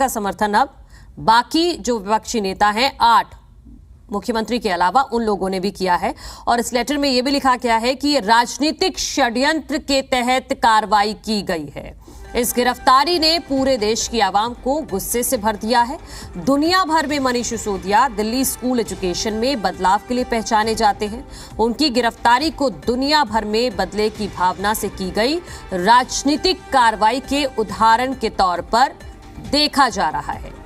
का समर्थन अब बाकी जो विपक्षी नेता हैं 8 मुख्यमंत्री के अलावा उन लोगों ने भी किया है। और इस लेटर में यह भी लिखा गया है कि राजनीतिक षड्यंत्र के तहत कार्रवाई की गई है। इस गिरफ्तारी ने पूरे देश की आवाम को गुस्से से भर दिया है। दुनिया भर में मनीष सिसोदिया दिल्ली स्कूल एजुकेशन में बदलाव के लिए पहचाने जाते हैं। उनकी गिरफ्तारी को दुनिया भर में बदले की भावना से की गई राजनीतिक कार्रवाई के उदाहरण के तौर पर देखा जा रहा है।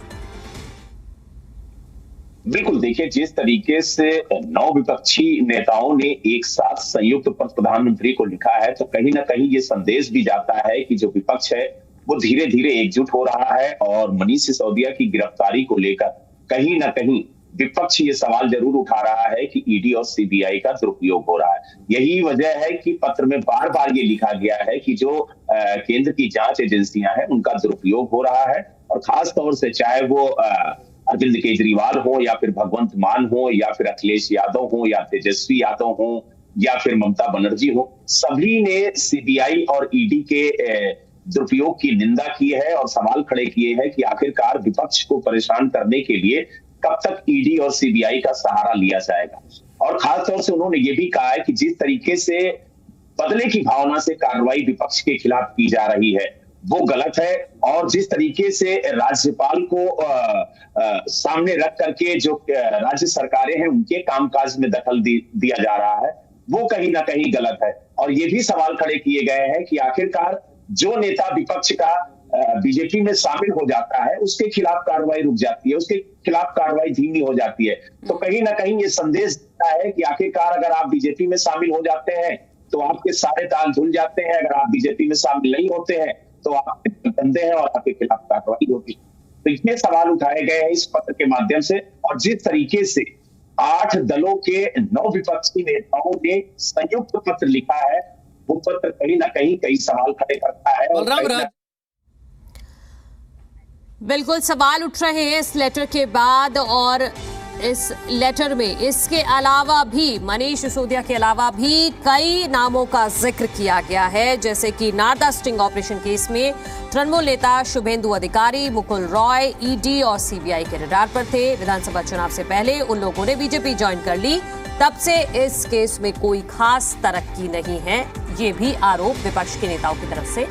बिल्कुल, देखिए, जिस तरीके से 9 विपक्षी नेताओं ने एक साथ संयुक्त पत्र प्रधानमंत्री को लिखा है, तो कहीं ना कहीं ये संदेश भी जाता है कि जो विपक्ष है वो धीरे धीरे एकजुट हो रहा है। और मनीष सिसोदिया की गिरफ्तारी को लेकर कहीं ना कहीं विपक्ष ये सवाल जरूर उठा रहा है कि ईडी और सीबीआई का दुरुपयोग हो रहा है। यही वजह है कि पत्र में बार बार ये लिखा गया है कि जो केंद्र की जांच एजेंसियां हैं उनका दुरुपयोग हो रहा है। और खास तौर से चाहे वो अरविंद केजरीवाल हो या फिर भगवंत मान हो या फिर अखिलेश यादव हो या तेजस्वी यादव हो या फिर ममता बनर्जी हो, सभी ने सीबीआई और ईडी के दुरुपयोग की निंदा की है और सवाल खड़े किए हैं कि आखिरकार विपक्ष को परेशान करने के लिए कब तक ईडी और सीबीआई का सहारा लिया जाएगा। और खासतौर से उन्होंने ये भी कहा है कि जिस तरीके से बदले की भावना से कार्रवाई विपक्ष के खिलाफ की जा रही है वो गलत है। और जिस तरीके से राज्यपाल को सामने रख करके जो राज्य सरकारें हैं उनके कामकाज में दखल दिया जा रहा है वो कहीं ना कहीं गलत है। और ये भी सवाल खड़े किए गए हैं कि आखिरकार जो नेता विपक्ष का बीजेपी में शामिल हो जाता है उसके खिलाफ कार्रवाई रुक जाती है, उसके खिलाफ कार्रवाई धीमी हो जाती है। तो कहीं ना कहीं ये संदेश देता है कि आखिरकार अगर आप बीजेपी में शामिल हो जाते हैं तो आपके सारे ताल धुल जाते हैं, अगर आप बीजेपी में शामिल नहीं होते हैं तो आप बंदे हैं और आपके खिलाफ कार्रवाई होगी। तो ये सवाल उठाए गए हैं इस पत्र के माध्यम से। और जिस तरीके से 8 दलों के 9 विपक्षी नेताओं ने संयुक्त पत्र लिखा है वो पत्र कहीं ना कहीं कई सवाल खड़े करता है। बिल्कुल सवाल उठ रहे हैं इस लेटर के बाद। और इस लेटर में इसके अलावा भी मनीष सिसोदिया के अलावा भी कई नामों का जिक्र किया गया है, जैसे कि नारदा स्टिंग ऑपरेशन केस में तृणमूल नेता शुभेंदु अधिकारी, मुकुल रॉय ईडी और सीबीआई के रडार पर थे। विधानसभा चुनाव से पहले उन लोगों ने बीजेपी ज्वाइन कर ली, तब से इस केस में कोई खास तरक्की नहीं है, ये भी आरोप विपक्ष के नेताओं की तरफ से